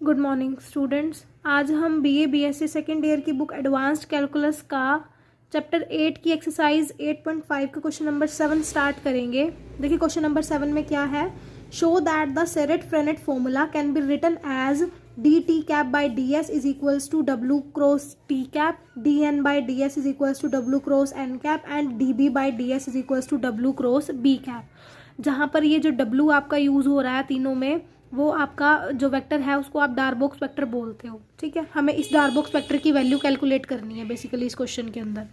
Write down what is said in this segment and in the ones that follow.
Good morning students. आज हम BA BSc second year की बुक एडवांस्ड कैलकुलस का चैप्टर 8 की एक्सरसाइज 8.5 का क्वेश्चन नंबर 7 स्टार्ट करेंगे। देखिए क्वेश्चन नंबर 7 में क्या है। Show that the Serret फ्रेनेट formula can be written as D T cap by D S is equals to W cross T cap, D N by D S is equals to W cross N cap and D B by D S is equals to W cross B cap. जहाँ पर ये जो W आपका use हो रहा है तीनों में, वो आपका जो वेक्टर है उसको आप डार्क बॉक्स वेक्टर बोलते हो। ठीक है, हमें इस डार्क बॉक्स वेक्टर की वैल्यू कैलकुलेट करनी है बेसिकली इस क्वेश्चन के अंदर।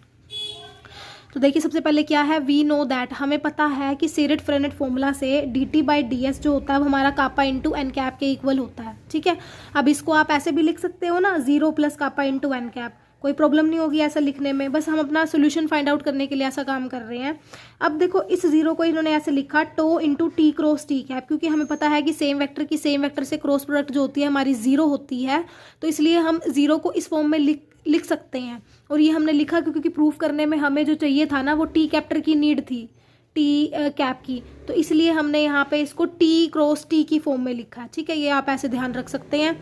तो देखिए सबसे पहले क्या है, वी नो दैट, हमें पता है कि सेरेट फ्रेनेट फॉर्मूला से D T by D s जो होता है वो हमारा कापा इंटू एन कैप के इक्वल होता है। ठीक है, अब इसको आप ऐसे भी लिख सकते हो ना, 0 plus kappa into N cap, कोई प्रॉब्लम नहीं होगी ऐसा लिखने में। बस हम अपना सोल्यूशन फाइंड आउट करने के लिए ऐसा काम कर रहे हैं। अब देखो इस जीरो को इन्होंने ऐसे लिखा tau into t cross T cap, क्योंकि हमें पता है कि सेम वेक्टर की सेम वेक्टर से क्रॉस प्रोडक्ट जो होती है हमारी जीरो होती है, तो इसलिए हम जीरो को इस फॉर्म में लिख सकते हैं। और ये हमने लिखा क्योंकि प्रूफ करने में हमें जो चाहिए था ना वो टी कैप्टर की नीड थी, टी कैप की, तो इसलिए हमने यहाँ पे इसको टी क्रॉस टी की फॉर्म में लिखा है। ठीक है, ये आप ऐसे ध्यान रख सकते हैं।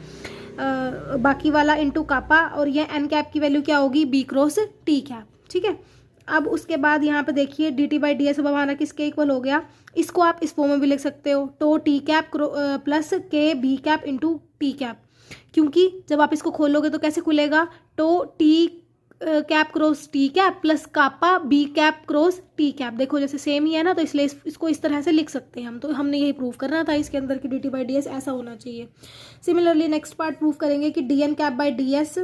बाकी वाला इंटू कापा और ये एन कैप की वैल्यू क्या होगी, बी क्रॉस टी कैप। ठीक है, अब उसके बाद यहाँ पे देखिए D T by D S अब हमारा किसके इक्वल हो गया, इसको आप इस फॉर्म में भी लिख सकते हो, tau T cap plus k b cap into t cap, क्योंकि जब आप इसको खोलोगे तो कैसे खुलेगा, tau T cap cross T cap plus kappa b cap cross T cap. देखो जैसे सेम ही है ना, तो इसलिए इसको इस तरह से लिख सकते हैं हम। तो हमने यही प्रूव करना था इसके अंदर कि d T by D s ऐसा होना चाहिए। सिमिलरली नेक्स्ट पार्ट प्रूव करेंगे कि d n cap by D s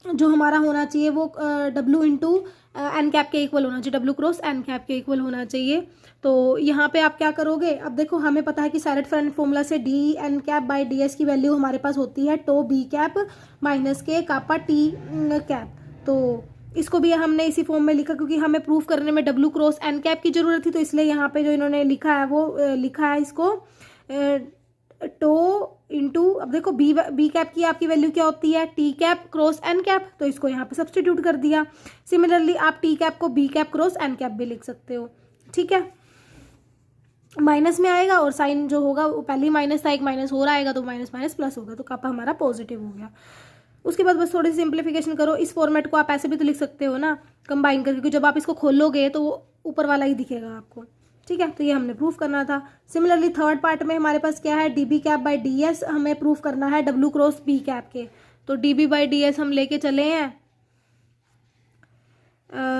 जो हमारा होना चाहिए वो डब्ल्यू इंटू एन कैप के इक्वल होना चाहिए, डब्ल्यू क्रॉस एन कैप के इक्वल होना चाहिए। तो यहाँ पे आप क्या करोगे, अब देखो हमें पता है कि सेरेट फ्रेनेट फॉर्मूला से d n cap by D s की वैल्यू हमारे पास होती है टो बी कैप माइनस के कापा टी कैप। तो इसको भी हमने इसी फॉर्म में लिखा क्योंकि हमें प्रूफ करने में डब्ल्यू क्रॉस एन कैप की जरूरत थी, तो इसलिए यहाँ पे जो इन्होंने लिखा है वो लिखा है इसको टो इंटू, अब देखो बी कैप की आपकी वैल्यू क्या होती है, t cap cross N cap, तो इसको यहाँ पे सब्सटीट्यूट कर दिया। सिमिलरली आप टी कैप को b cap cross N cap भी लिख सकते हो। ठीक है, माइनस में आएगा और साइन जो होगा वो पहले ही माइनस था, एक माइनस हो रहा आएगा तो माइनस माइनस प्लस होगा, तो कापा हमारा पॉजिटिव हो गया। उसके बाद बस थोड़ी सी सिंप्लीफिकेशन करो। इस फॉर्मेट को आप ऐसे भी तो लिख सकते हो ना, कंबाइन करके, क्योंकि जब आप इसको खोलोगे तो वो ऊपर वाला ही दिखेगा आपको। ठीक है, तो ये हमने प्रूफ करना था। सिमिलरली थर्ड पार्ट में हमारे पास क्या है, D B cap by D s हमें प्रूफ करना है डब्ल्यू क्रॉस बी कैप के। तो d B by D s हम लेके चले हैं।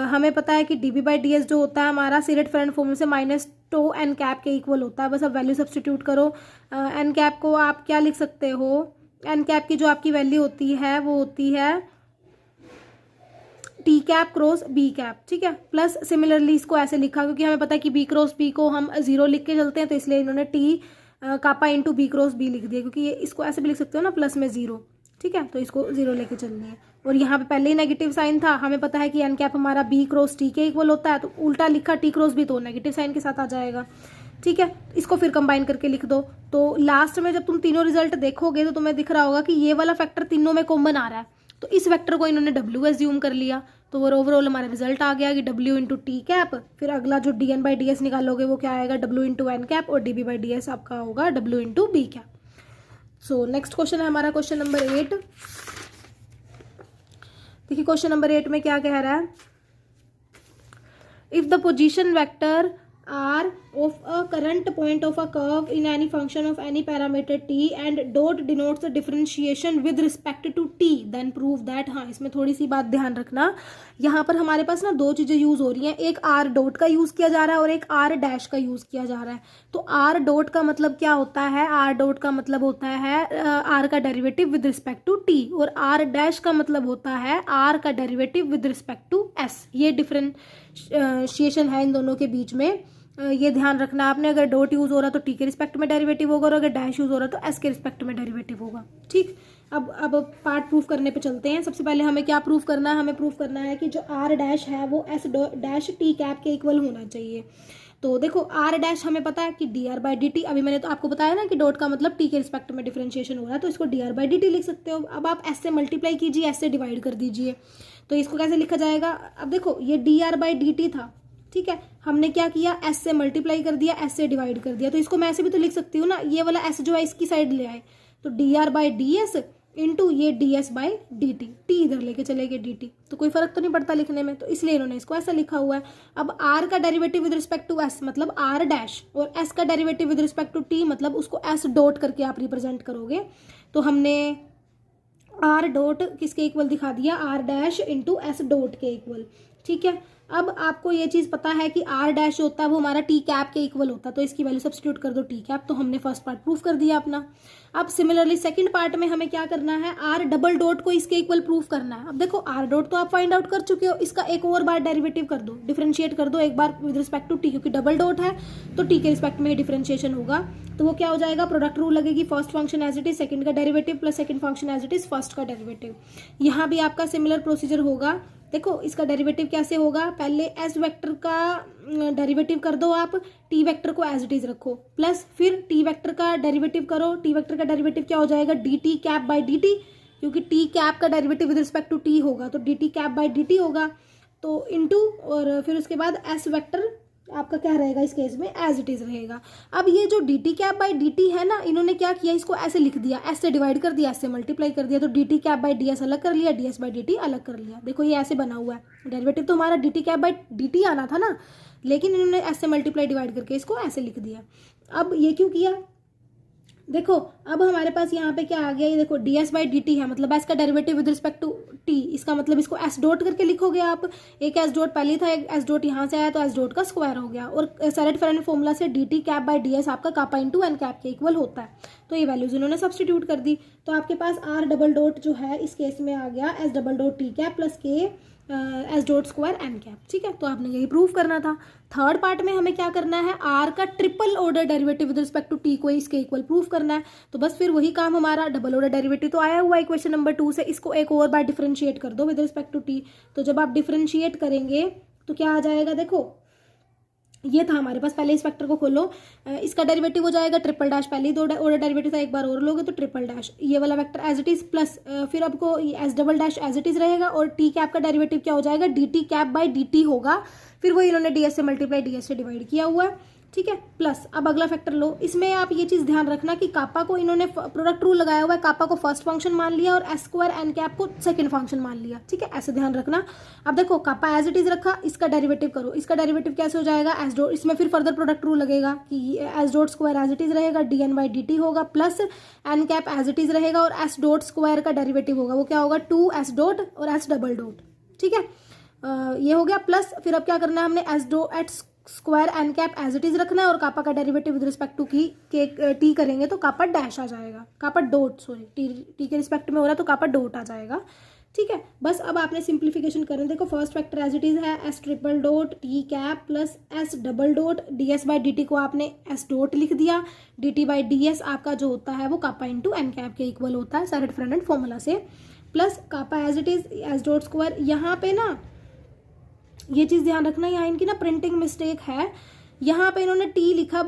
हमें पता है कि d B by D s जो होता है हमारा सेरेट फ्रेनेट फॉर्मूला से माइनस टो एन कैप के इक्वल होता है। बस अब वैल्यू सब्सटीट्यूट करो। एन कैप को आप क्या लिख सकते हो, एन कैप की जो आपकी वैल्यू होती है वो होती है t cap cross B cap. ठीक है, प्लस सिमिलरली इसको ऐसे लिखा क्योंकि हमें पता है कि बी क्रॉस बी को हम जीरो लिख के चलते हैं, तो इसलिए इन्होंने T kappa into B cross B लिख दिया, क्योंकि ये इसको ऐसे भी लिख सकते हो ना, प्लस में जीरो। ठीक है, तो इसको जीरो लेके चलनी है। और यहाँ पे पहले ही नेगेटिव साइन था, हमें पता है कि एन कैप हमारा बी क्रॉस टी के इक्वल होता है, तो उल्टा लिखा टी क्रॉस बी तो नेगेटिव साइन के साथ आ जाएगा। ठीक है, इसको फिर कंबाइन करके लिख दो। तो लास्ट में जब तुम तीनों रिजल्ट देखोगे तो तुम्हें दिख रहा होगा कि ये वाला फैक्टर तीनों में कॉमन आ रहा है, तो इस वेक्टर को इन्होंने डब्ल्यू एज्यूम कर लिया। तो वो ओवरऑल हमारा रिजल्ट आ गया कि डब्ल्यू इंटू टी कैप, फिर अगला जो d N by D s निकालोगे वो क्या आएगा, डब्ल्यू इंटू एन कैप, और d B by D S आपका होगा डब्ल्यू into B cap. So next question है हमारा क्वेश्चन नंबर 8। देखिए क्वेश्चन नंबर 8 में क्या कह रहा है, if the position vector r of a current point of a curve in any function of any parameter t and dot denotes the differentiation with respect to t, then prove that। हाँ, इसमें थोड़ी सी बात ध्यान रखना, यहाँ पर हमारे पास ना दो चीज़ें यूज़ हो रही हैं, एक r डॉट का यूज़ किया जा रहा है और एक r डैश का यूज़ किया जा रहा है। तो r डॉट का मतलब क्या होता है, r डॉट का मतलब होता है r का derivative with respect to t, और r डैश का मतलब होता है r का derivative with respect to s। ये डिफरेंशिएशन है इन दोनों के बीच में, ये ध्यान रखना आपने। अगर डॉट यूज़ हो रहा तो टी के रिस्पेक्ट में डेरिवेटिव होगा, और अगर डैश यूज़ हो रहा तो एस के रिस्पेक्ट में डेरिवेटिव होगा। ठीक, अब पार्ट प्रूफ करने पे चलते हैं। सबसे पहले हमें क्या प्रूफ करना है, हमें प्रूफ करना है कि जो आर डैश है वो एस डैश टी कैप के इक्वल होना चाहिए। तो देखो आर डैश हमें पता है कि D R by D T, अभी मैंने तो आपको बताया ना कि डॉट का मतलब टी के रिस्पेक्ट में डिफरेंशिएशन हो रहा है, तो इसको D R by D T लिख सकते हो। अब आप एस से मल्टीप्लाई कीजिए, एस से डिवाइड कर दीजिए, तो इसको कैसे लिखा जाएगा। अब देखो ये D R by D t था, ठीक है, हमने क्या किया, एस से मल्टीप्लाई कर दिया, एस से डिवाइड कर दिया, तो इसको मैं ऐसे भी तो लिख सकती हूँ ना, ये वाला एस जो है इसकी साइड ले आए, तो D R by D S into ये D S by D T, T इधर लेके चले गए डी टी, तो कोई फर्क तो नहीं पड़ता लिखने में, तो इसलिए इन्होंने इसको ऐसा लिखा हुआ है। अब आर का derivative with respect to s मतलब आर डैश, और एस का derivative with respect to t मतलब उसको एस डॉट करके आप रिप्रेजेंट करोगे। तो हमने आर डॉट किसके इक्वल दिखा दिया, r dash into S dot के इक्वल, ठीक है। अब आपको ये चीज़ पता है कि आर डैश होता है वो हमारा टी कैप के इक्वल होता है, तो इसकी वैल्यू सब्स्टिट्यूट कर दो टी कैप, तो हमने फर्स्ट पार्ट प्रूफ कर दिया अपना। अब सिमिलरली सेकंड पार्ट में हमें क्या करना है, आर डबल डॉट को इसके इक्वल प्रूफ करना है। अब देखो आर डॉट तो आप फाइंड आउट कर चुके हो, इसका एक और बार डेरिवेटिव कर दो, डिफरेंशिएट कर दो एक बार विद रिस्पेक्ट टू टी, क्योंकि डबल डॉट है तो टी के रिस्पेक्ट में डिफरेंशिएशन होगा। तो वो क्या हो जाएगा, प्रोडक्ट रूल लगेगी, first function as it is second का derivative plus second function as it is first का डेरिवेटिव। यहाँ भी आपका सिमिलर प्रोसीजर होगा। देखो इसका डेरिवेटिव कैसे होगा, पहले एस वेक्टर का डेरिवेटिव कर दो आप, टी वेक्टर को एज इट इज रखो, प्लस फिर टी वेक्टर का डेरिवेटिव करो। टी वेक्टर का डेरिवेटिव क्या हो जाएगा, d T cap by D t, क्योंकि टी कैप का derivative with respect to t होगा तो d T cap by D T होगा, तो इनटू, और फिर उसके बाद एस वेक्टर आपका क्या रहेगा इस केस में, एज इट इज रहेगा। अब ये जो D T cap by D t है ना, इन्होंने क्या किया, इसको ऐसे लिख दिया, एस से डिवाइड कर दिया, एस से मल्टीप्लाई कर दिया, तो d T cap by D s अलग कर लिया, D S by D t अलग कर लिया। देखो ये ऐसे बना हुआ है, डेरिवेटिव तो हमारा D T cap by D T आना था ना, लेकिन इन्होंने एस से मल्टीप्लाई डिवाइड करके इसको ऐसे लिख दिया। अब ये क्यों किया, देखो अब हमारे पास यहाँ पे क्या आ गया, ये देखो d S by D t है, मतलब एस का derivative with respect to t, इसका मतलब इसको एस डॉट करके लिखोगे आप, एक एस डॉट पहले था, एक एस डॉट यहाँ से आया, तो एस डॉट का स्क्वायर हो गया, और सेरेट-फेरेड फॉर्मूला से D T cap by D S आपका कापा इंटू एन कैप के इक्वल होता है, तो ये वैल्यूज इन्होंने सब्सटीट्यूट कर दी। तो आपके पास आर डबल डॉट जो है इस केस में आ गया S double dot T cap plus K S dot square N cap, ठीक है। तो आपने यही प्रूव करना था। थर्ड पार्ट में हमें क्या करना है, आर का triple order derivative with respect to t को इसके इक्वल प्रूव करना है। तो बस फिर वही काम हमारा, डबल ऑर्डर डेरिवेटिव तो आया हुआ है इक्वेशन नंबर 2 से, इसको एक और बार डिफरेंशिएट कर दो विद रिस्पेक्ट टू टी। तो जब आप डिफरेंशिएट करेंगे तो क्या आ जाएगा, देखो ये था हमारे पास, पहले इस फैक्टर को खोलो, इसका डेरिवेटिव हो जाएगा ट्रिपल डैश, पहले ही दो ऑर्डर डेरिवेटिव था, एक बार और लोगे तो ट्रिपल डैश, ये वाला vector as it is plus फिर आपको s double dash as it is रहेगा, और टी कैप का डेरिवेटिव क्या हो जाएगा, d T cap by D T होगा, फिर वो इन्होंने डी एस से मल्टीप्लाई डी एस से डिवाइड किया हुआ है, ठीक है। प्लस अब अगला फैक्टर लो, इसमें आप ये चीज़ ध्यान रखना कि कापा को इन्होंने प्रोडक्ट रूल लगाया हुआ है, कापा को फर्स्ट फंक्शन मान लिया और एस स्क्वायर एन कैप को सेकंड फंक्शन मान लिया, ठीक है, ऐसे ध्यान रखना। अब देखो कापा एज इट इज रखा, इसका डेरिवेटिव करो, इसका डेरिवेटिव कैसे हो जाएगा, एस डॉट, इसमें फिर फर्दर प्रोडक्ट रूल लगेगा कि S dot square as it is रहेगा, D N by D T होगा, plus N cap as it is रहेगा, और एस डॉट स्क्वायर का डेरिवेटिव होगा, वो क्या होगा, 2 एस डॉट और एस डबल डॉट, ठीक है। ये हो गया, प्लस फिर अब क्या करना है हमने, s dot at square N cap as it is रखना है, और कापा का डेरिवेटिव विद रिस्पेक्ट टू की के टी करेंगे तो कापा डैश आ जाएगा, कापा डॉट, सॉरी टी के रिस्पेक्ट में हो रहा है तो कापा डॉट आ जाएगा, ठीक है। बस अब आपने सिंप्लीफिकेशन करना, देखो first factor as it is है S triple dot T cap plus S double dot D S by D T को आपने एस डॉट लिख दिया, D T by D S आपका जो होता है वो कापा इंटू एन कैप के इक्वल होता है सेरेट-फ्रेंड फॉर्मूला से, plus kappa as it is S dot square. यहाँ पे ना ये चीज़ ध्यान रखना, यहाँ इनकी ना प्रिंटिंग मिस्टेक है, यहाँ पे इन्होंने टी लिखा,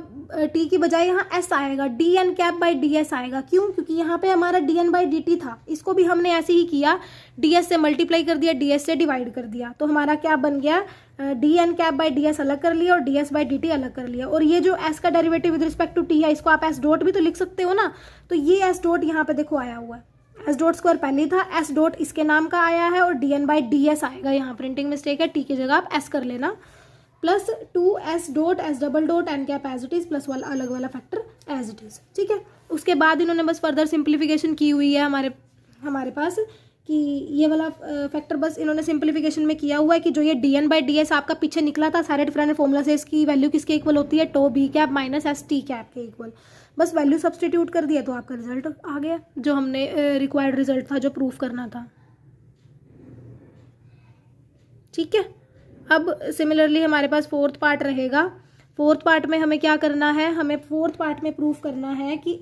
टी की बजाय यहाँ एस आएगा, d n cap by D s आएगा, क्यों, क्योंकि यहाँ पे हमारा d N by D t था, इसको भी हमने ऐसे ही किया, डी एस से मल्टीप्लाई कर दिया, डी एस से डिवाइड कर दिया, तो हमारा क्या बन गया, d n cap by D s अलग कर लिया और d S by D t अलग कर लिया, और ये जो एस का derivative with respect to t है इसको आप एस डॉट भी तो लिख सकते हो ना, तो ये एस डॉट यहाँ पे देखो आया हुआ है, एस डॉट स्क्वायर पहले ही था, एस डॉट इसके नाम का आया है, और d N by D s आएगा, यहाँ प्रिंटिंग मिस्टेक है, टी की जगह आप एस कर लेना, plus 2 S dot s double dot n cap as it is plus वाला अलग वाला फैक्टर एज इट इज, ठीक है। उसके बाद इन्होंने बस फर्दर सिंप्लीफिकेशन की हुई है हमारे पास कि ये वाला फैक्टर बस इन्होंने सिंप्लीफिकेशन में किया हुआ है कि जो ये d N by D S आपका पीछे निकला था सेरेट-फ्रेंड फॉर्मूला से, इसकी वैल्यू किसके इक्वल होती है, tau B cap minus S T cap के इक्वल, बस वैल्यू सब्सटीट्यूट कर दिया तो आपका रिजल्ट आ गया, जो हमने रिक्वायर्ड रिजल्ट था जो प्रूफ करना था, ठीक है। अब सिमिलरली हमारे पास फोर्थ पार्ट रहेगा, फोर्थ पार्ट में हमें क्या करना है, हमें फोर्थ पार्ट में प्रूफ करना है कि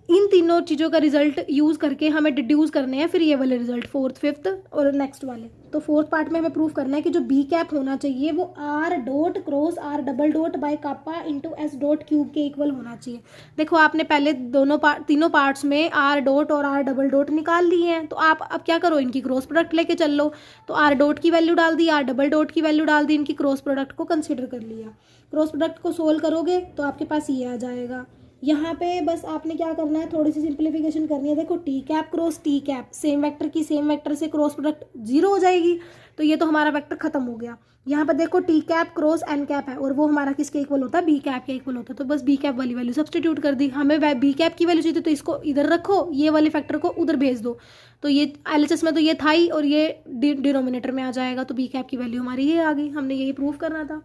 इन तीनों चीज़ों का रिजल्ट यूज़ करके हमें डिड्यूस करने हैं फिर ये वाले रिजल्ट, फोर्थ फिफ्थ और नेक्स्ट वाले। तो फोर्थ पार्ट में हमें प्रूफ करना है कि जो बी कैप होना चाहिए वो R dot cross R double dot by kappa into S dot cube के इक्वल होना चाहिए। देखो आपने पहले तीनों पार्ट्स में आर डॉट और आर डबल डॉट निकाल लिए हैं, तो आप अब क्या करो, इनकी क्रॉस प्रोडक्ट लेके चल लो। तो आर डॉट की वैल्यू डाल दी, आर डबल डॉट की वैल्यू डाल दी, इनकी क्रॉस प्रोडक्ट को कंसिडर कर लिया। क्रॉस प्रोडक्ट को सोल्व करोगे तो आपके पास ये आ जाएगा, यहाँ पे बस आपने क्या करना है, थोड़ी सी सिंप्लीफिकेशन करनी है। देखो T cap cross T cap, same vector की सेम वेक्टर से क्रॉस प्रोडक्ट 0 हो जाएगी, तो ये तो हमारा वेक्टर खत्म हो गया। यहाँ पर देखो T cap cross N cap है और वो हमारा किसके इक्वल होता है, बी कैप के इक्वल होता है, तो बस बी कैप वाली वैल्यू सब्सटीट्यूट कर दी। हमें बी कैप की वैल्यू चाहिए तो इसको इधर रखो, ये वाले फैक्टर को उधर भेज दो, तो ये एलएचएस में तो ये था ही और ये डिनोमिनेटर में आ जाएगा, तो बी कैप की वैल्यू हमारी ये आ गई। हमने यही प्रूव करना था।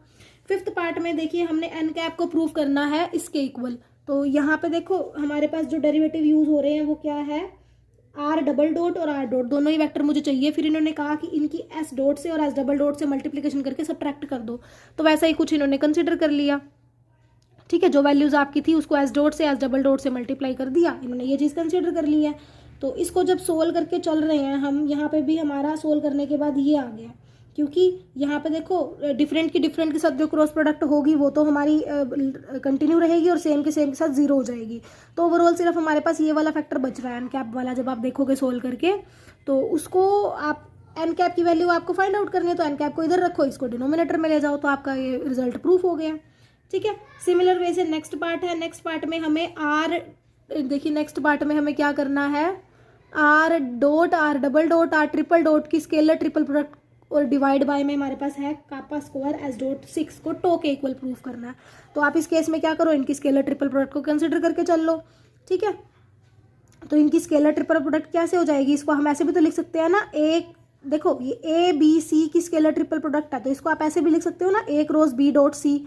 फिफ्थ पार्ट में देखिए हमने एन कैप को प्रूव करना है इसके इक्वल, तो यहाँ पे देखो हमारे पास जो डेरिवेटिव यूज हो रहे हैं वो क्या है, आर डबल डॉट और आर डॉट, दोनों ही वेक्टर मुझे चाहिए। फिर इन्होंने कहा कि इनकी एस डॉट से और एस डबल डॉट से मल्टीप्लिकेशन करके सब्ट्रैक्ट कर दो, तो वैसा ही कुछ इन्होंने कंसिडर कर लिया। ठीक है, जो वैल्यूज आपकी थी उसको एस डॉट से एस डबल डॉट से मल्टीप्लाई कर दिया, इन्होंने ये चीज़ कंसिडर कर ली है। तो इसको जब सोल्व करके चल रहे हैं हम, यहाँ पे भी हमारा सोल्व करने के बाद ये आ गया, क्योंकि यहाँ पे देखो डिफरेंट की डिफरेंट के साथ जो क्रॉस प्रोडक्ट होगी वो तो हमारी कंटिन्यू रहेगी और सेम के साथ 0 हो जाएगी। तो ओवरऑल सिर्फ हमारे पास ये वाला फैक्टर बच रहा है एन कैप वाला। जब आप देखोगे सोल्व करके तो उसको आप एन कैप की वैल्यू आपको फाइंड आउट करनी है, तो एन कैप को इधर रखो, इसको डिनोमिनेटर में ले जाओ, तो आपका ये रिजल्ट प्रूफ हो गया। ठीक है, सिमिलर वे से नेक्स्ट पार्ट है। नेक्स्ट पार्ट में हमें आर, देखिए नेक्स्ट पार्ट में हमें क्या करना है, R dot are double dot R triple dot की स्केलर ट्रिपल प्रोडक्ट और डिवाइड बाय में हमारे पास है कापा स्क्वायर एस डॉट 6 को टो के इक्वल प्रूफ करना है। तो आप इस केस में क्या करो, इनकी स्केलर ट्रिपल प्रोडक्ट को कंसिडर करके चल लो। ठीक है, तो इनकी स्केलर ट्रिपल प्रोडक्ट कैसे हो जाएगी, इसको हम ऐसे भी तो लिख सकते हैं ना, एक देखो ये ए बी सी की स्केलर ट्रिपल प्रोडक्ट है, तो इसको आप ऐसे भी लिख सकते हो ना, ए क्रॉस बी डॉट सी,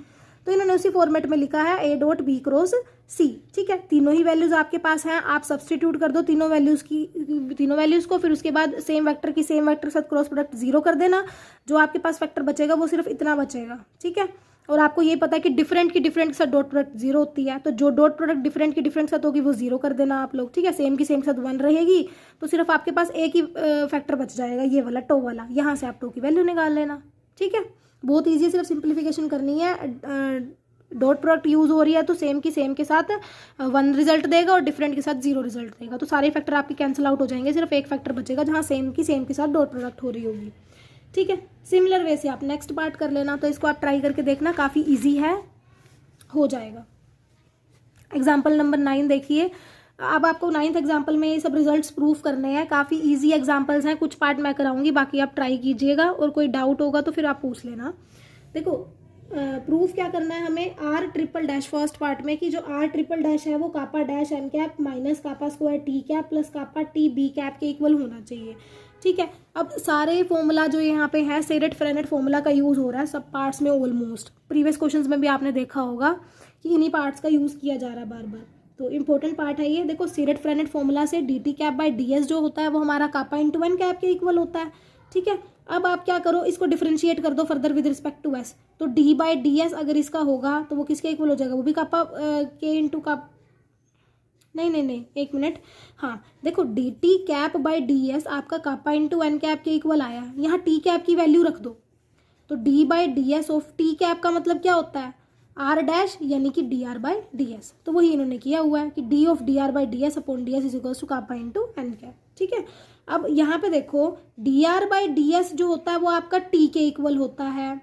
तो इन्होंने उसी फॉर्मेट में लिखा है ए डॉट बी क्रॉस सी। ठीक है, तीनों ही वैल्यूज आपके पास हैं, आप सब्सटीट्यूट कर दो तीनों वैल्यूज को, फिर उसके बाद सेम वेक्टर की सेम वेक्टर के साथ क्रॉस प्रोडक्ट 0 कर देना, जो आपके पास वेक्टर बचेगा वो सिर्फ इतना बचेगा। ठीक है, और आपको ये पता है कि डिफरेंट की डिफरेंट के साथ डॉट प्रोडक्ट 0 होती है, तो जो डॉट प्रोडक्ट डिफरेंट की डिफरेंट के साथ होगी वो 0 कर देना आप लोग। ठीक है, सेम की सेम के साथ 1 रहेगी, तो सिर्फ आपके पास एक ही फैक्टर बच जाएगा, ये वाला टो वाला, यहाँ से आप टो की वैल्यू निकाल लेना। ठीक है, बहुत ईजी, सिर्फ सिंप्लीफिकेशन करनी है। डॉट प्रोडक्ट यूज हो रही है तो सेम की सेम के साथ 1 रिजल्ट देगा और डिफरेंट के साथ 0 रिजल्ट देगा, तो सारे फैक्टर आपके कैंसिल आउट हो जाएंगे, सिर्फ एक फैक्टर बचेगा जहाँ सेम की सेम के साथ डॉट प्रोडक्ट हो रही होगी। ठीक है, सिमिलर वे से आप नेक्स्ट पार्ट कर लेना, तो इसको आप ट्राई करके देखना, काफ़ी ईजी है, हो जाएगा। एग्जाम्पल नंबर 9 देखिए, अब आपको 9th एग्जाम्पल में ये सब रिजल्ट्स प्रूफ करने हैं, काफ़ी इजी एग्जाम्पल्स हैं, कुछ पार्ट मैं कराऊंगी, बाकी आप ट्राई कीजिएगा, और कोई डाउट होगा तो फिर आप पूछ लेना। देखो प्रूफ क्या करना है हमें, R triple dash first part में, कि जो आर ट्रिपल डैश है वो kappa dash N cap minus kappa square T cap plus kappa T B cap के इक्वल होना चाहिए। ठीक है, अब सारे फॉर्मूला जो यहाँ पे है सेरेट फ्रेनेट फॉर्मूला का यूज़ हो रहा है सब पार्ट्स में ऑलमोस्ट, प्रीवियस क्वेश्चंस में भी आपने देखा होगा कि इन्हीं पार्ट्स का यूज़ किया जा रहा है बार बार, तो इंपॉर्टेंट पार्ट है ये। देखो सेरेट फ्रेनेट फॉर्मूला से D T cap by D s जो होता है वो हमारा कापा इंटू एन कैप के इक्वल होता है। ठीक है, अब आप क्या करो, इसको डिफरेंशिएट कर दो further with respect to S, तो डी बाई डी एस अगर इसका होगा तो वो किसके इक्वल हो जाएगा, वो भी कापा के इंटू काप, नहीं एक मिनट, हाँ देखो D T cap by D S आपका कापा इंटू एन कैप के इक्वल आया, यहाँ टी कैप की वैल्यू रख दो, तो D by D S of T cap का मतलब क्या होता है, आर डैश यानी कि D R by D S, तो वही इन्होंने किया हुआ है कि D of D R by D S upon D S is equal to kappa into N cap. ठीक है, अब यहाँ पे देखो D R by D s जो होता है वो आपका टी के इक्वल होता है,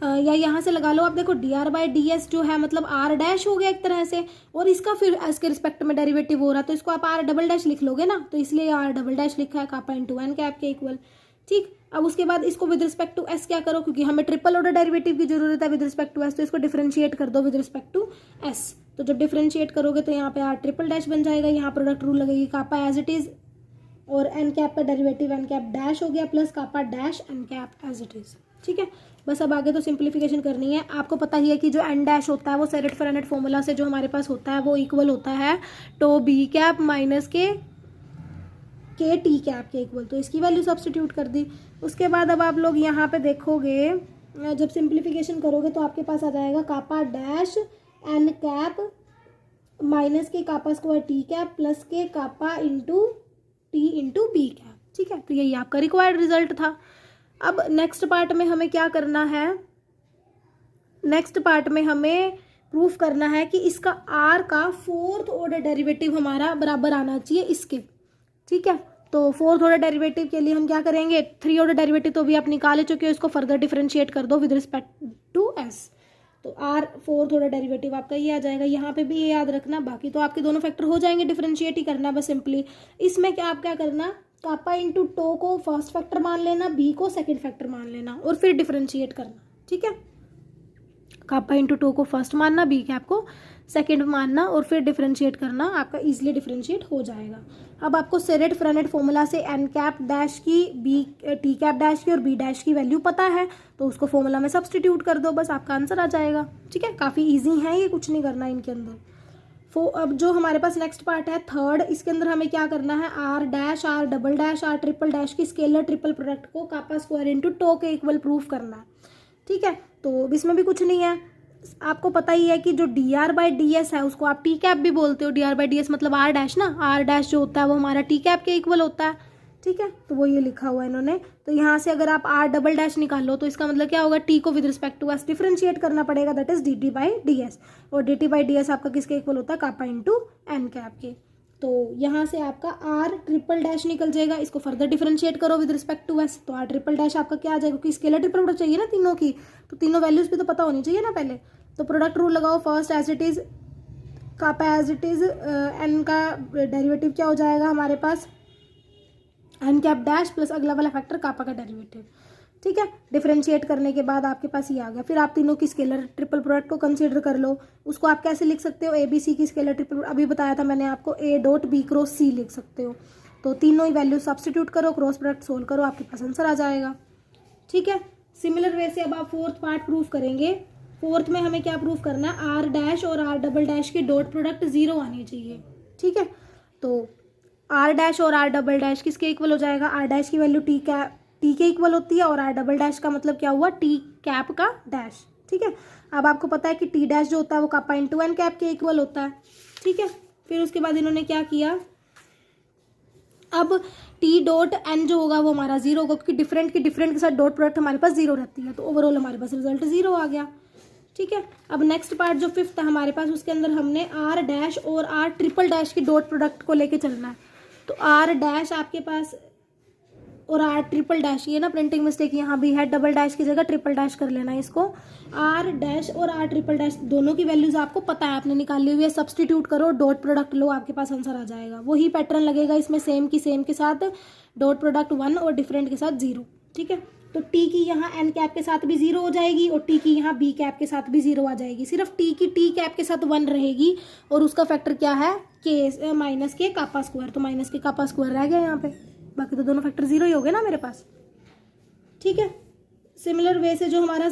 या यहाँ से लगा लो आप, देखो D R by D s जो है मतलब आर डैश हो गया एक तरह से, और इसका फिर एस के रिस्पेक्ट में डेरिवेटिव हो रहा है, तो इसको आप आर डबल डैश लिख लोगे ना, तो इसलिए आर डबल डैश लिखा है कापा इंटू एन कैप के इक्वल। ठीक, अब उसके बाद इसको विद रिस्पेक्ट टू एस क्या करो, क्योंकि हमें ट्रिपल ऑर्डर डेरिवेटिव की जरूरत है विद रिस्पेक्ट टू एस, तो इसको डिफरेंशिएट कर दो विद रिस्पेक्ट टू एस, तो जब डिफरेंशिएट करोगे तो यहाँ पे आर ट्रिपल डैश बन जाएगा, यहाँ प्रोडक्ट रूल लगेगी कापा एज इट इज और एन कैप का डेरिवेटिव एन कैप डैश हो गया plus kappa dash N cap as it is. ठीक है, बस अब आगे तो सिंप्लीफिकेशन करनी है। आपको पता ही है कि जो एन डैश होता है वो सेरेट फ्रेनेट फॉर्मूला से जो हमारे पास होता है वो इक्वल होता है टो बी कैप माइनस के टी कैप के इक्वल, तो इसकी वैल्यू सब्सटीट्यूट कर दी। उसके बाद अब आप लोग यहाँ पे देखोगे, जब सिंप्लीफिकेशन करोगे तो आपके पास आ जाएगा kappa dash N cap minus के kappa square T cap plus के kappa into T into B cap. ठीक है, तो यही आपका रिक्वायर्ड रिजल्ट था। अब नेक्स्ट पार्ट में हमें क्या करना है, नेक्स्ट पार्ट में हमें प्रूफ करना है कि इसका आर का फोर्थ ऑर्डर डेरिवेटिव हमारा बराबर आना चाहिए इसके। ठीक है, तो फोर्थ ऑर्डर डेरिवेटिव के लिए हम क्या करेंगे, 3 ऑर्डर डेरिवेटिव तो भी आप निकाल चुके हो, इसको फर्दर डिफरेंशिएट कर दो विद रिस्पेक्ट टू एस। तो R4 थोड़ा डेरिवेटिव आपका ये आ जाएगा। यहाँ पे भी ये याद रखना, बाकी तो आपके दोनों फैक्टर हो जाएंगे, डिफरेंशिएट ही करना बस सिंपली। इसमें क्या आप क्या करना, कापा इंटू टो को फर्स्ट फैक्टर मान लेना, बी को सेकेंड फैक्टर मान लेना और फिर डिफरेंशिएट करना, ठीक है। कापा इंटू टो को फर्स्ट मानना, बी कैप को सेकेंड मानना और फिर डिफरेंशिएट करना, आपका इजीली डिफरेंशिएट हो जाएगा। अब आपको सेरेट फ्रेनेट फॉर्मूला से एन कैप डैश की, बी टी कैप डैश की और बी डैश की वैल्यू पता है, तो उसको फॉर्मूला में सब्सटीट्यूट कर दो, बस आपका आंसर आ जाएगा, ठीक है। काफ़ी ईजी है ये, कुछ नहीं करना इनके अंदर। अब जो हमारे पास नेक्स्ट पार्ट है थर्ड, इसके अंदर हमें क्या करना है, R dash, R double dash, R triple dash की स्केलर ट्रिपल प्रोडक्ट को कापा स्क्वायर इंटू टो के इक्वल प्रूफ करना है, ठीक है। तो इसमें भी कुछ नहीं है, आपको पता ही है कि जो D R by D S है उसको आप टी कैप भी बोलते हो। D R by D S मतलब आर डैश ना, आर डैश जो होता है वो हमारा टी कैप के इक्वल होता है, ठीक है। तो वो ये लिखा हुआ है इन्होंने। तो यहाँ से अगर आप आर डबल डैश निकालो तो इसका मतलब क्या होगा, टी को with respect to S differentiate करना पड़ेगा, that is D T by D S. और D T by D S आपका किसके इक्वल होता है, कापा इंटू एन कैप के। तो यहाँ से आपका आर ट्रिपल डैश निकल जाएगा, इसको फर्दर डिफरेंशिएट करो विद रिस्पेक्ट टू एस, तो आर ट्रिपल डैश आपका क्या आ जाएगा, क्योंकि स्केलर ट्रिपल प्रोडक्ट चाहिए ना तीनों की, तो तीनों वैल्यूज भी तो पता होनी चाहिए ना पहले। तो प्रोडक्ट रूल लगाओ, first as it is kappa as it is, N का डेरिवेटिव क्या हो जाएगा हमारे पास, एन कैप डैश प्लस अगला वाला फैक्टर कापा का डेरिवेटिव, ठीक है। डिफरेंशिएट करने के बाद आपके पास ये आ गया। फिर आप तीनों की स्केलर ट्रिपल प्रोडक्ट को कंसीडर कर लो, उसको आप कैसे लिख सकते हो, ए बी सी की स्केलर ट्रिपल, अभी बताया था मैंने आपको, ए डॉट बी क्रॉस सी लिख सकते हो। तो तीनों ही वैल्यू सब्सटीट्यूट करो, क्रॉस प्रोडक्ट सोल्व करो, आपके पास आंसर आ जाएगा, ठीक है। सिमिलर वे से अब आप फोर्थ पार्ट प्रूफ करेंगे। फोर्थ में हमें क्या प्रूफ करना है, आर डैश और आर डबल डैश की डॉट प्रोडक्ट जीरो आनी चाहिए, ठीक है। तो आर डैश और आर डबल डैश किसके इक्वल हो जाएगा, आर डैश की वैल्यू टी के इक्वल होती है और आर डबल डैश का मतलब क्या हुआ, टी कैप का डैश, ठीक है। अब आपको पता है कि टी डैश जो होता है वो कापा इंटू एन कैप के इक्वल होता है, ठीक है। फिर उसके बाद इन्होंने क्या किया, अब टी डॉट एन जो होगा वो हमारा जीरो होगा, क्योंकि डिफरेंट की डिफरेंट के साथ डॉट प्रोडक्ट हमारे पास जीरो रहती है, तो ओवरऑल हमारे पास रिजल्ट जीरो आ गया, ठीक है। अब नेक्स्ट पार्ट जो फिफ्थ है हमारे पास, उसके अंदर हमने आर डैश और आर ट्रिपल डैश की डॉट प्रोडक्ट को लेके चलना है। तो आर डैश आपके पास और आर ट्रिपल डैश, ये ना प्रिंटिंग मिस्टेक यहाँ भी है, डबल डैश की जगह ट्रिपल डैश कर लेना है इसको। आर डैश और आर ट्रिपल डैश दोनों की वैल्यूज आपको पता है, आपने निकाली हुई है, सब्सटीट्यूट करो, डॉट प्रोडक्ट लो, आपके पास आंसर आ जाएगा। वही पैटर्न लगेगा इसमें, सेम की सेम के साथ डॉट प्रोडक्ट 1 और डिफरेंट के साथ 0, ठीक है। तो टी की यहाँ एन कैप के साथ भी 0 हो जाएगी और टी की यहाँ बी कैप के साथ भी 0 आ जाएगी, सिर्फ टी की टी कैप के साथ 1 रहेगी और उसका फैक्टर क्या है, के माइनस के कापा स्क्वायर, तो माइनस के कापा स्क्वायर रह गया यहाँ पे, बाकी तो दोनों फैक्टर 0 ही हो गए ना मेरे पास, ठीक है। सिमिलर वे से जो हमारा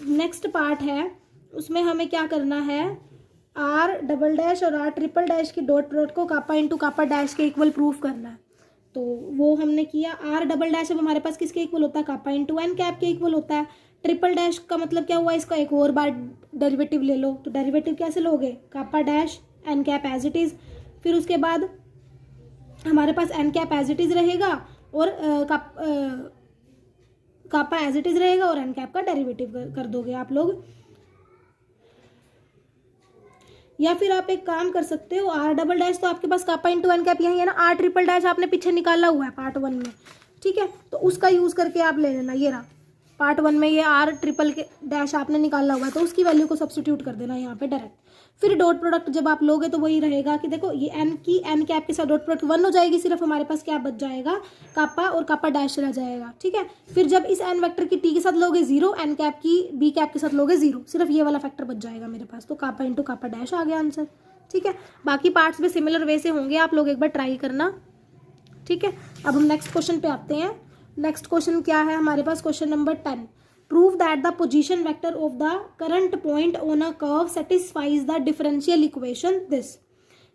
नेक्स्ट पार्ट है उसमें हमें क्या करना है, आर डबल डैश और आर ट्रिपल डैश की डॉट प्रोडक्ट को कापा इंटू कापा डैश के इक्वल प्रूफ करना है। तो वो हमने किया, आर डबल डैश अब हमारे पास किसके इक्वल होता है, कापा इंटू एन कैप के इक्वल होता है। ट्रिपल डैश का मतलब क्या हुआ, इसका एक और बार डेरिवेटिव ले लो, तो डेरिवेटिव कैसे लोगे, kappa dash N cap as it is, फिर उसके बाद हमारे पास N cap as it is रहेगा और कापा एज इट इज़ रहेगा और एन कैप का डेरिवेटिव कर दोगे आप लोग। या फिर आप एक काम कर सकते हो, आर डबल डैश तो आपके पास कापा इंटू एन कैप यही है ना, आर ट्रिपल डैश आपने पीछे निकाला हुआ है पार्ट 1 में, ठीक है। तो उसका यूज़ करके आप ले लेना, ये रहा पार्ट 1 में ये आर ट्रिपल के डैश आपने निकाला हुआ है, तो उसकी वैल्यू को सब्सटीट्यूट कर देना यहाँ पे डायरेक्ट। फिर डॉट प्रोडक्ट जब आप लोगे तो वही रहेगा कि देखो ये एन की एन कैप के साथ डॉट प्रोडक्ट 1 हो जाएगी, सिर्फ हमारे पास क्या बच जाएगा, कापा और कापा डैश रह जाएगा, ठीक है। फिर जब इस एन वेक्टर की टी के साथ लोगे 0, एन कैप की बी कैप के साथ लोगे 0, सिर्फ ये वाला फैक्टर बच जाएगा मेरे पास, तो कापा इंटू कापा डैश आ गया आंसर, ठीक है। बाकी पार्ट्स भी सिमिलर वे से होंगे, आप लोग एक बार ट्राई करना, ठीक है। अब हम नेक्स्ट क्वेश्चन पे आते हैं। नेक्स्ट क्वेश्चन क्या है हमारे पास, question number 10, prove that the position vector of the current point on a curve satisfies the differential equation this.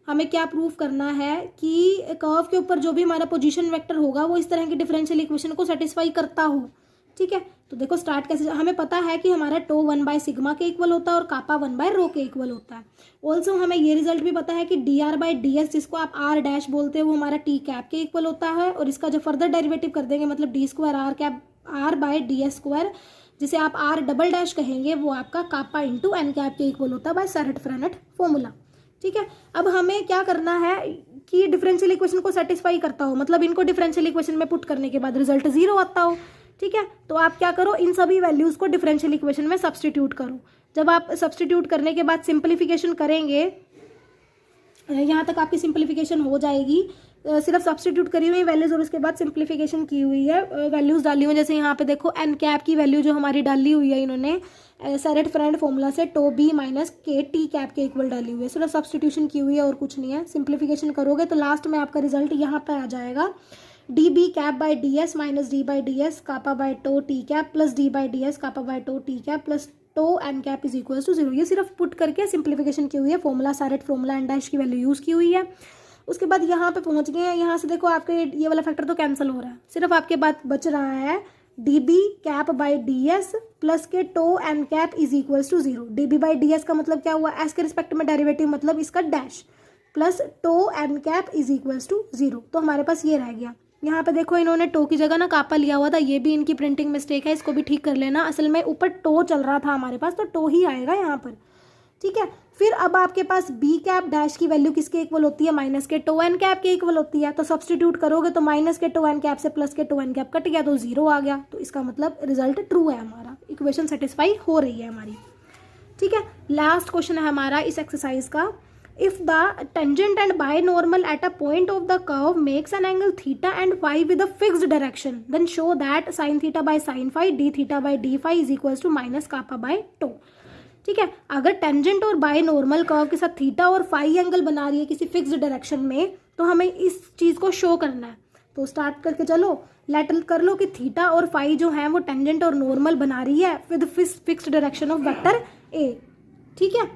हमें क्या प्रूफ करना है कि कर्व के ऊपर जो भी हमारा पोजीशन वेक्टर होगा वो इस तरह की डिफरेंशियल इक्वेशन को सेटिस्फाई करता हो, ठीक है। तो देखो स्टार्ट कैसे, हमें पता है कि हमारा टो 1/सिग्मा के इक्वल होता है और कापा 1/रो के इक्वल होता है। ऑल्सो हमें ये रिजल्ट भी पता है कि dr/ds जिसको आप r डैश बोलते हैं वो हमारा टी कैप के इक्वल होता है, और इसका जब फर्दर डेरिवेटिव कर देंगे मतलब d²r/ds², जिसे आप r डबल डैश कहेंगे, वो आपका कापा इंटू एन कैप के इक्वल होता है बाय सेरेट फ्रेनेट फॉर्मूला, ठीक है। अब हमें क्या करना है कि डिफरेंशियल इक्वेशन को सेटिस्फाई करता हो, मतलब इनको डिफरेंशियल इक्वेशन में पुट करने के बाद रिजल्ट 0 आता हो, ठीक है। तो आप क्या करो, इन सभी वैल्यूज को डिफरेंशियल इक्वेशन में सब्सटीट्यूट करो। जब आप सब्सटीट्यूट करने के बाद सिंप्लीफिकेशन करेंगे, यहाँ तक आपकी सिंप्लीफिकेशन हो जाएगी, सिर्फ सब्सटीट्यूट करी हुई वैल्यूज़ और उसके बाद सिंप्लीफिकेशन की हुई है, वैल्यूज़ डाली हुई है। जैसे यहाँ पे देखो एन कैप की वैल्यू जो हमारी डाली हुई है इन्होंने सेरेट फ्रेंड फॉर्मूला से टो बी माइनस के टी कैप के इक्वल डाली हुई है, सिर्फ सब्सटीट्यूशन की हुई है और कुछ नहीं है। सिंप्लीफिकेशन करोगे तो लास्ट में आपका रिजल्ट यहाँ पर आ जाएगा, D B cap by D S minus D by D S kappa by tau T cap plus D by D S kappa by tau T cap plus tau N cap is equal to 0। ये सिर्फ put करके simplification की हुई है, formula Serret formula N dash की value use की हुई है। उसके बाद यहाँ पे पहुँच गए हैं, यहाँ से देखो आपके ये वाला फैक्टर तो कैंसिल हो रहा है, सिर्फ आपके बाद बच रहा है D B cap by D S plus के tau N cap is equals to 0। D B by D S का मतलब क्या हुआ, एस के रिस्पेक्ट में डेरिवेटिव मतलब इसका dash plus tau N cap is equals to 0। तो हमारे पास ये रह गया। यहाँ पे देखो इन्होंने टो की जगह ना कापा लिया हुआ था, ये भी इनकी प्रिंटिंग मिस्टेक है, इसको भी ठीक कर लेना। असल में ऊपर टो चल रहा था हमारे पास, तो टो ही आएगा यहाँ पर, ठीक है। फिर अब आपके पास बी कैप डैश की वैल्यू किसके इक्वल होती है, माइनस के टो एन कैप के इक्वल होती है। तो सब्सटीट्यूट करोगे तो माइनस के टो एन कैप से प्लस के टो एन कैप कट गया तो 0 आ गया। तो इसका मतलब रिजल्ट ट्रू है, हमारा इक्वेशन सेटिस्फाई हो रही है हमारी, ठीक है। लास्ट क्वेश्चन है हमारा इस एक्सरसाइज का, if the tangent and binormal at a point of the curve makes an angle theta and phi with a fixed direction, then show that sin theta by sin phi d theta by d phi is equals to minus kappa by tau। ठीक है, अगर tangent और binormal curve के साथ theta और phi angle बना रही है किसी फिक्स्ड डायरेक्शन में, तो हमें इस चीज़ को शो करना है। तो स्टार्ट करके चलो, लेट कर लो कि थीटा और फाई जो है वो टेंजेंट और नॉर्मल बना रही है with fixed direction of vector A, ठीक है।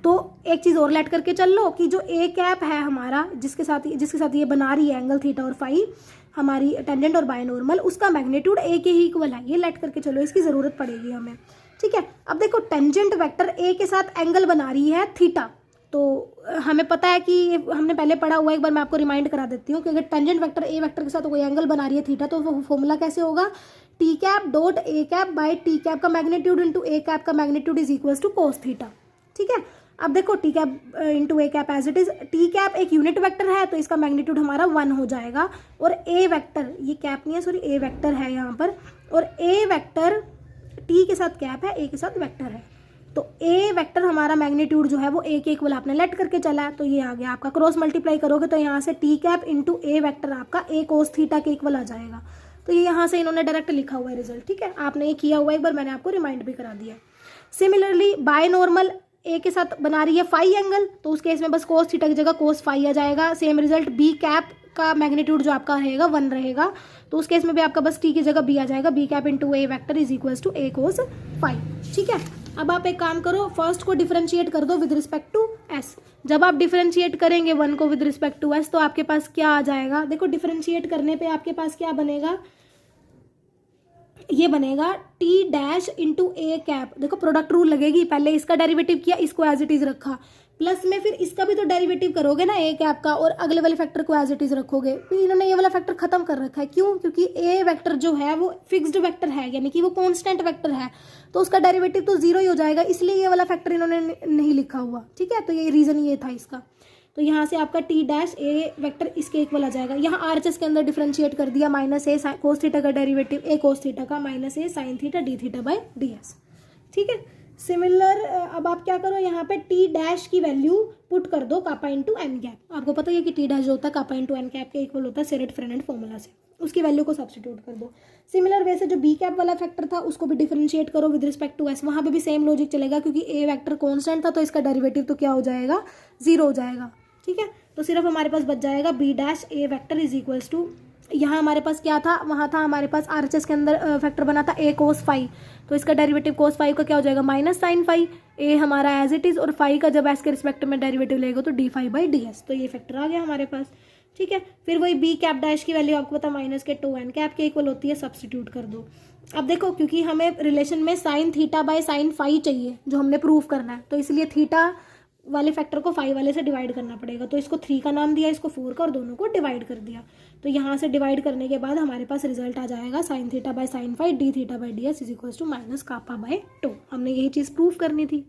तो एक चीज़ और लेट करके चल लो कि जो ए कैप है हमारा, जिसके साथ ये बना रही है एंगल थीटा और फाई, हमारी टेंजेंट और बायनॉर्मल, उसका मैग्नीट्यूड ए के ही इक्वल है। ये लेट करके चलो, इसकी ज़रूरत पड़ेगी हमें, ठीक है। अब देखो टेंजेंट वेक्टर ए के साथ एंगल बना रही है थीटा, तो हमें पता है कि हमने पहले पढ़ा हुआ, एक बार मैं आपको रिमाइंड करा देती हूँ कि अगर टेंजेंट वेक्टर ए वेक्टर के साथ कोई एंगल बना रही है थीटा, तो वो फॉर्मूला कैसे होगा, T cap dot A cap by T cap का मैग्नीट्यूड इंटू ए कैप का magnitude is equals to cos theta, ठीक है। अब देखो T cap into A cap as it is, T cap एक यूनिट वेक्टर है तो इसका मैग्नीट्यूड हमारा 1 हो जाएगा, और ए वेक्टर, ये कैप नहीं है सॉरी, ए वेक्टर है यहाँ पर, और ए वेक्टर टी के साथ कैप है, ए के साथ वेक्टर है, तो ए वेक्टर हमारा मैग्नीट्यूड जो है वो ए के इक्वल आपने लेट करके चला है, तो ये आ गया आपका। क्रॉस मल्टीप्लाई करोगे तो यहाँ से T cap into A vector आपका ए कोस थीटा के इक्वल आ जाएगा। तो ये यहाँ से इन्होंने डायरेक्ट लिखा हुआ है रिजल्ट, ठीक है। आपने ये किया हुआ, एक बार मैंने आपको रिमाइंड भी करा दिया। सिमिलरली बायनॉर्मल ए के साथ बना रही है फाई एंगल, तो उस केस में बस कोस थीटा की जगह कोस फाई आ जाएगा। सेम रिजल्ट, बी कैप का मैग्नीट्यूड जो आपका रहेगा 1 रहेगा, तो उस केस में भी आपका बस टी की जगह बी आ जाएगा, B cap into A vector is equals to A cos phi, ठीक है। अब आप एक काम करो, फर्स्ट को डिफरेंशिएट कर दो विद रिस्पेक्ट टू एस। जब आप डिफरेंशिएट करेंगे 1 को विद रिस्पेक्ट टू एस, तो आपके पास क्या आ जाएगा, देखो डिफरेंशिएट करने पे आपके पास क्या बनेगा, ये बनेगा T dash into A cap. देखो प्रोडक्ट रूल लगेगी, पहले इसका डेरिवेटिव किया, इसको एज इट इज रखा, प्लस में फिर इसका भी तो डेरिवेटिव करोगे ना ए कैप का, और अगले वाले फैक्टर को एज इट इज रखोगे। फिर इन्होंने ये वाला फैक्टर खत्म कर रखा है, क्यों, क्योंकि ए वेक्टर जो है वो फिक्स्ड वेक्टर है, यानी कि वो कांस्टेंट वेक्टर है, तो उसका डेरिवेटिव तो 0 ही हो जाएगा, इसलिए ये वाला फैक्टर इन्होंने नहीं लिखा हुआ, ठीक है। तो ये रीजन ये था इसका। तो यहाँ से आपका टी डैश ए वेक्टर इसके इक्वल आ जाएगा। यहाँ आरएचएस के अंदर डिफरेंशिएट कर दिया, माइनस ए कोस थीटा का डेरिवेटिव ए कोस थीटा का minus A sine theta D theta by D S, ठीक है। सिमिलर अब आप क्या करो, यहाँ पे टी डैश की वैल्यू पुट कर दो कापा इंटू एन कैप। आपको पता है कि टी डैश जो होता है कापा इंटू एन कैप के इक्वल होता है सेरेट फ्रेंड फॉर्मूला से, उसकी वैल्यू को सब्स्टिट्यूट कर दो। सिमिलर वे से जो बी कैप वाला फैक्टर था उसको भी डिफरेंशिएट करो विद रिस्पेक्ट टू एस, वहाँ पे भी सेम लॉजिक चलेगा, क्योंकि ए वेक्टर कॉन्स्टेंट था तो इसका डेरिवेटिव तो क्या हो जाएगा, 0 हो जाएगा, ठीक है। तो सिर्फ हमारे पास बच जाएगा B dash A vector is equals to, यहाँ हमारे पास क्या था, वहाँ था हमारे पास आरएचएस के अंदर फैक्टर बना था ए कोस फाई, तो इसका डेरिवेटिव कोस फाई का क्या हो जाएगा, माइनस साइन फाई, ए हमारा एज इट इज, और फाई का जब एस के रिस्पेक्ट में डेरिवेटिव लेगा तो D phi by D S, तो ये फैक्टर आ गया हमारे पास, ठीक है। फिर वही बी कैप डैश की वैल्यू आपको पता माइनस के टू एन कैप के इक्वल होती है, सब्स्टिट्यूट कर दो। अब देखो, क्योंकि हमें रिलेशन में sine theta by sine phi चाहिए जो हमने प्रूव करना है, तो इसलिए थीटा वाले फैक्टर को फाई वाले से डिवाइड करना पड़ेगा। तो इसको 3 का नाम दिया, इसको 4 का, और दोनों को डिवाइड कर दिया। तो यहाँ से डिवाइड करने के बाद हमारे पास रिजल्ट आ जाएगा sine theta by sine phi D theta by D S is equals to minus kappa by 2। हमने यही चीज़ प्रूव करनी थी।